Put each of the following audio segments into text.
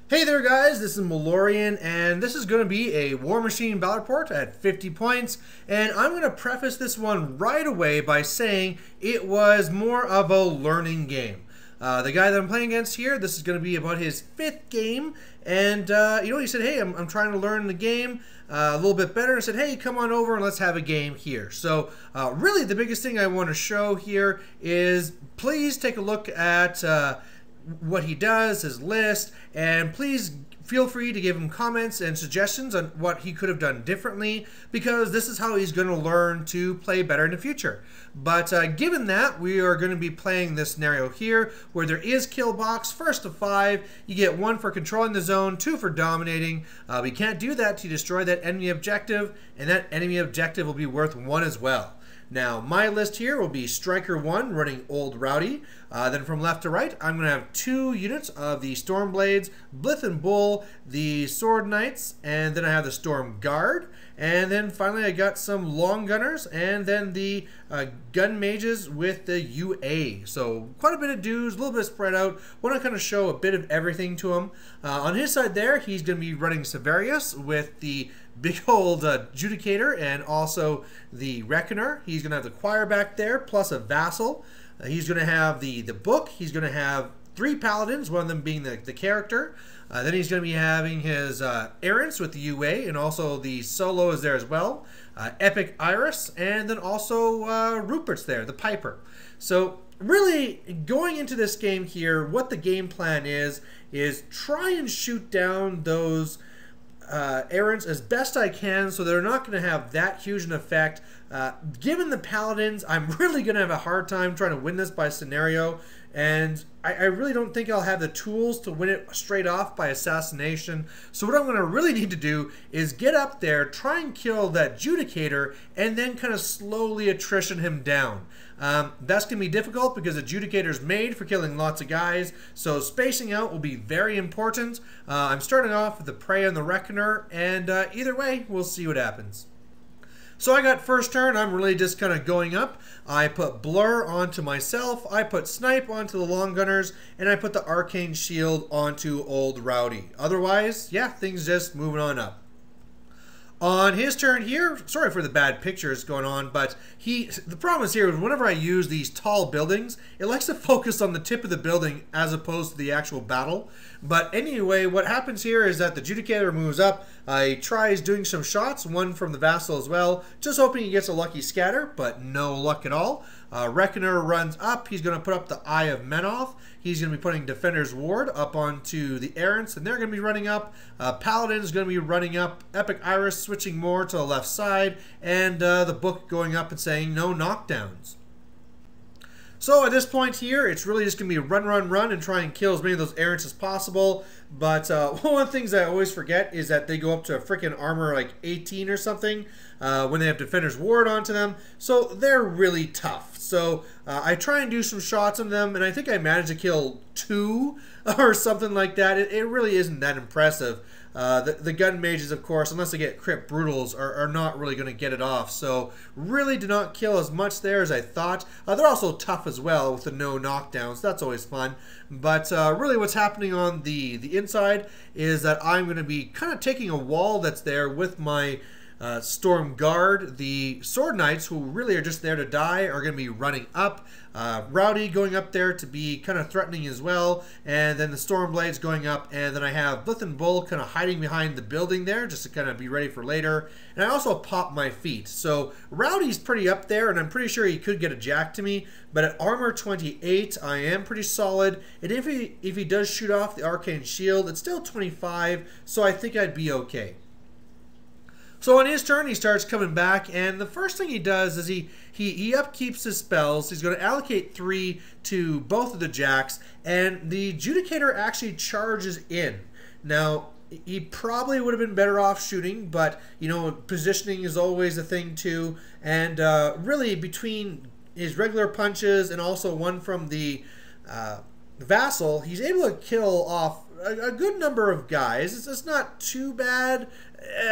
Hey there guys, this is Malorian, and this is going to be a War Machine battle report at 50 points, and I'm going to preface this one right away by saying it was more of a learning game. The guy that I'm playing against here, this is going to be about his 5th game, and he said, hey, I'm trying to learn the game a little bit better, and I said, hey, come on over and let's have a game here. So really the biggest thing I want to show here is please take a look at what he does, his list, and please feel free to give him comments and suggestions on what he could have done differently, because this is how he's going to learn to play better in the future. But given that, we are going to be playing this scenario here where there is kill box, first to 5. You get 1 for controlling the zone, 2 for dominating. We can't do that to destroy that enemy objective, and that enemy objective will be worth 1 as well. Now, my list here will be Stryker 1 running Old Rowdy. Then from left to right, I'm going to have 2 units of the Stormblades, Blith and Bull, the Sword Knights, and then I have the Storm Guard. And then finally I got some Long Gunners, and then the Gun Mages with the UA. So quite a bit of dudes, a little bit spread out. Want to kind of show a bit of everything to him. On his side there, he's going to be running Serverius with the big old Judicator and also the Reckoner. He's going to have the Choir back there, plus a Vassal. He's going to have the book. He's going to have 3 Paladins, one of them being the character. Then he's going to be having his Errants with the UA, and also the Solo is there as well. Epic Iris, and then also Rupert's there, the Piper. So really, going into this game here, what the game plan is try and shoot down those errants as best I can, so they're not going to have that huge an effect. Given the Paladins, I'm really going to have a hard time trying to win this by scenario, and I really don't think I'll have the tools to win it straight off by assassination. So what I'm going to really need to do is get up there, try and kill that Judicator, and then kind of slowly attrition him down. That's going to be difficult because the Judicator is made for killing lots of guys, so spacing out will be very important. I'm starting off with the Prey and the Reckoner, and either way, we'll see what happens. So I got first turn, I'm really just kind of going up. I put Blur onto myself, I put Snipe onto the Long Gunners, and I put the Arcane Shield onto Old Rowdy. Otherwise, yeah, things just moving on up. On his turn here, sorry for the bad pictures going on, but the problem is here, whenever I use these tall buildings, it likes to focus on the tip of the building as opposed to the actual battle. But anyway, what happens here is that the Judicator moves up, he tries doing some shots, 1 from the Vassal as well, just hoping he gets a lucky scatter, but no luck at all. Reckoner runs up, he's going to put up the Eye of Menoth, he's going to be putting Defender's Ward up onto the Errants, and they're going to be running up. Paladin is going to be running up, Epic Iris switching more to the left side, and the book going up and saying no knockdowns. So at this point here, it's really just going to be run, run, run, and try and kill as many of those errants as possible. But one of the things I always forget is that they go up to a freaking armor like 18 or something when they have Defender's Ward onto them. So they're really tough. So I try and do some shots on them, and I think I managed to kill 2 or something like that. It really isn't that impressive. The Gun Mages, of course, unless they get Crypt Brutals, are not really going to get it off. So really did not kill as much there as I thought. They're also tough as well with the no knockdowns. That's always fun. But really what's happening on the inside is that I'm going to be kind of taking a wall that's there with my Storm Guard. The Sword Knights, who really are just there to die, are going to be running up. Rowdy going up there to be kind of threatening as well, and then the Stormblades going up, and then I have Blith and Bull kind of hiding behind the building there just to kind of be ready for later. And I also pop my feet. So Rowdy's pretty up there, and I'm pretty sure he could get a jack to me, but at armor 28 I am pretty solid, and if he does shoot off the Arcane Shield, it's still 25, so I think I'd be okay. So on his turn, he starts coming back, and the first thing he does is he upkeeps his spells. He's going to allocate 3 to both of the jacks, and the Judicator actually charges in. Now, he probably would have been better off shooting, but, you know, positioning is always a thing too, and really between his regular punches and also 1 from the Vassal, he's able to kill off a good number of guys. It's not too bad.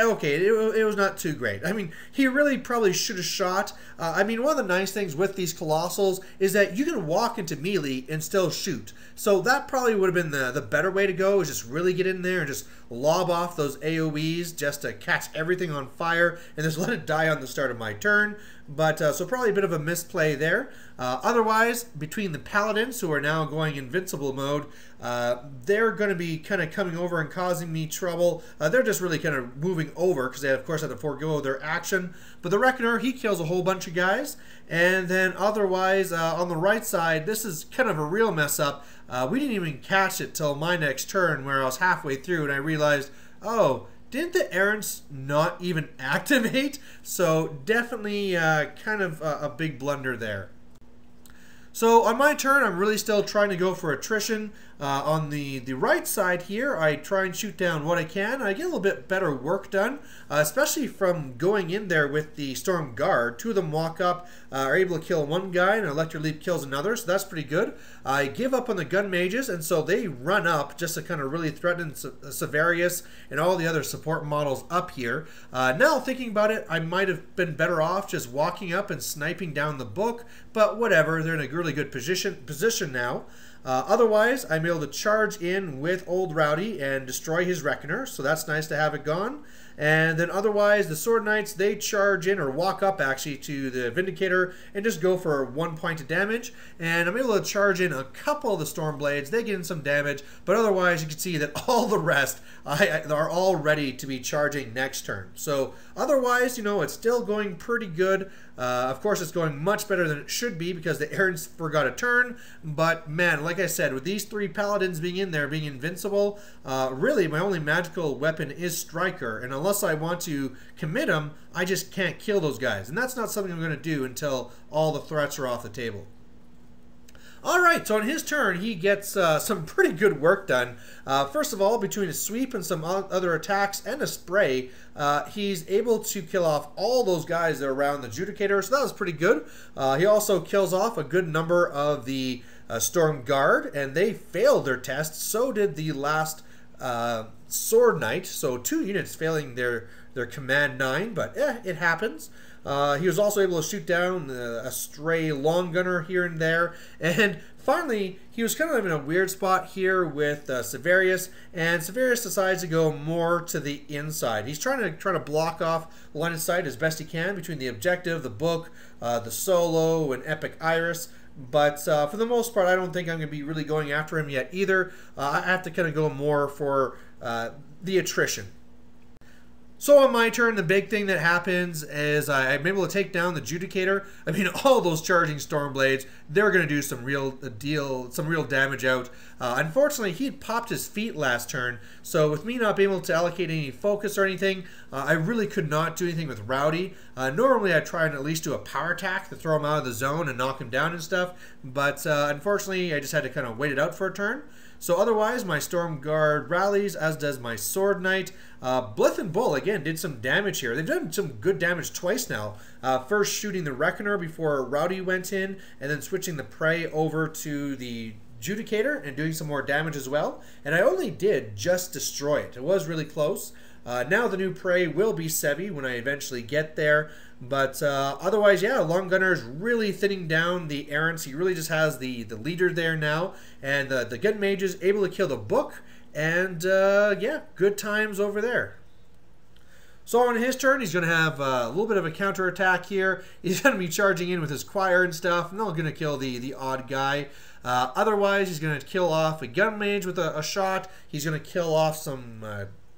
okay, it was not too great. I mean, he really probably should have shot. I mean, one of the nice things with these Colossals is that you can walk into melee and still shoot. So that probably would have been the better way to go, is just really get in there and just lob off those AoEs just to catch everything on fire and just let it die on the start of my turn. But so probably a bit of a misplay there. Otherwise, between the Paladins, who are now going invincible mode, they're going to be kind of coming over and causing me trouble. They're just really kind of moving over because they, of course, have to forego their action. But the Reckoner, he kills a whole bunch of guys. And then otherwise, on the right side, this is kind of a real mess up. We didn't even catch it till my next turn, where I was halfway through and I realized, oh, didn't the errants not even activate? So definitely kind of a big blunder there. So on my turn, I'm really still trying to go for attrition. On the right side here, I try and shoot down what I can. I get a little bit better work done, especially from going in there with the Storm Guard. Two of them walk up, are able to kill one guy, and Electro Leap kills another, so that's pretty good. I give up on the Gun Mages, and so they run up just to kind of really threaten Serverius and all the other support models up here. Now thinking about it, I might have been better off just walking up and sniping down the book, but whatever, they're in a really good position now. Otherwise, I'm able to charge in with Old Rowdy and destroy his Reckoner, so that's nice to have it gone. And then otherwise, the Sword Knights, they charge in, or walk up actually, to the Vindicator and just go for 1 point of damage. And I'm able to charge in a couple of the Stormblades. They get in some damage, but otherwise you can see that all the rest are all ready to be charging next turn. So otherwise, you know, it's still going pretty good. Of course, it's going much better than it should be because the Errants forgot a turn. But man, like I said, with these three Paladins being in there, being invincible, really my only magical weapon is Stryker. And unless I want to commit them, I just can't kill those guys. And that's not something I'm going to do until all the threats are off the table. Alright, so on his turn, he gets some pretty good work done. First of all, between a sweep and some other attacks and a spray, he's able to kill off all those guys that are around the Judicator, so that was pretty good. He also kills off a good number of the Storm Guard, and they failed their test. So did the last Sword Knight, so 2 units failing their Command 9, but it happens. He was also able to shoot down a stray long gunner here and there. And finally, he was kind of in a weird spot here with Serverius, and Serverius decides to go more to the inside. He's trying to block off line of sight as best he can between the objective, the book, the solo, and Epic Iris. But for the most part, I don't think I'm going to be really going after him yet either. I have to kind of go more for the attrition. So on my turn, the big thing that happens is I'm able to take down the Judicator. I mean, all those charging Stormblades, they're going to do some real damage out. Unfortunately, he had popped his feet last turn, so with me not being able to allocate any focus or anything, I really could not do anything with Rowdy. Normally, I try and at least do a power attack to throw him out of the zone and knock him down and stuff, but unfortunately, I just had to kind of wait it out for a turn. So otherwise, my Storm Guard rallies, as does my Sword Knight. Blith and Bull, again, did some damage here. They've done some good damage twice now. First shooting the Reckoner before Rowdy went in, and then switching the prey over to the Judicator and doing some more damage as well. And I only did just destroy it. It was really close. Now the new prey will be Sevi when I eventually get there. But otherwise, yeah, Long Gunner is really thinning down the Errants. He really just has the leader there now. And the Gun Mage is able to kill the book. And yeah, good times over there. So on his turn, he's going to have a little bit of a counterattack here. He's going to be charging in with his choir and stuff. And they're going to kill the odd guy. Otherwise, he's going to kill off a Gun Mage with a shot. He's going to kill off some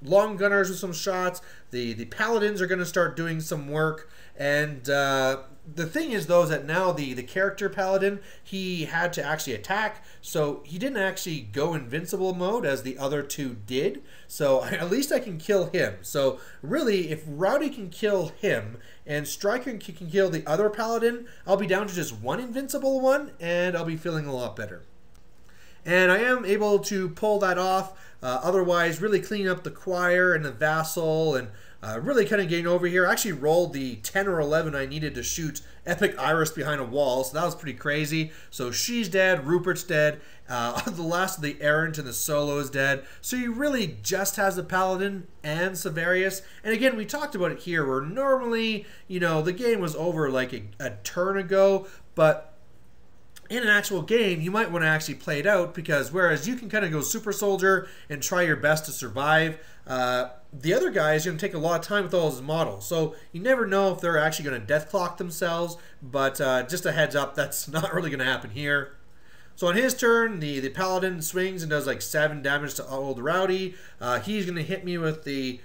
Long Gunners with some shots. The Paladins are going to start doing some work. And the thing is, though, is that now the character Paladin, he had to actually attack. So he didn't actually go invincible mode as the other two did. So at least I can kill him. So really, if Rowdy can kill him and Stryker can kill the other Paladin, I'll be down to just one invincible one, and I'll be feeling a lot better. And I am able to pull that off. Otherwise, really clean up the choir and the vassal and Really kind of getting over here. I actually rolled the 10 or 11 I needed to shoot Epic Iris behind a wall, so that was pretty crazy. So she's dead, Rupert's dead, the last of the errant and the solo is dead. So he really just has the Paladin and Serverius. And again, we talked about it here, where normally, you know, the game was over like a turn ago, but in an actual game, you might want to actually play it out, because whereas you can kind of go super soldier and try your best to survive, the other guy is going to take a lot of time with all his models. So you never know if they're actually going to death clock themselves, but just a heads up, that's not really going to happen here. So on his turn, the Paladin swings and does like 7 damage to Old Rowdy. He's going to hit me with the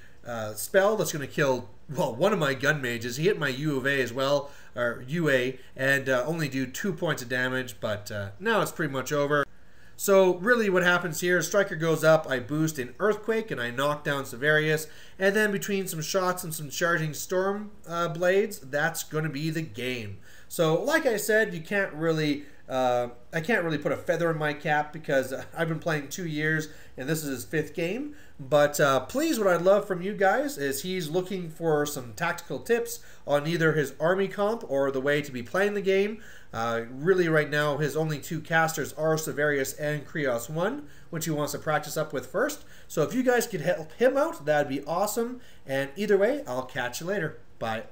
spell that's going to kill, well, one of my gun mages. He hit my U of A as well, or UA, and only do 2 points of damage, but now it's pretty much over. So really what happens here is Stryker goes up, I boost in Earthquake, and I knock down Serverius, and then between some shots and some charging Storm Blades, that's going to be the game. So like I said, you can't really... I can't really put a feather in my cap, because I've been playing 2 years and this is his 5th game. But please, what I'd love from you guys is he's looking for some tactical tips on either his army comp or the way to be playing the game. Really right now his only 2 casters are Serverius and Krios 1, which he wants to practice up with first. So if you guys could help him out, that'd be awesome. And either way, I'll catch you later. Bye.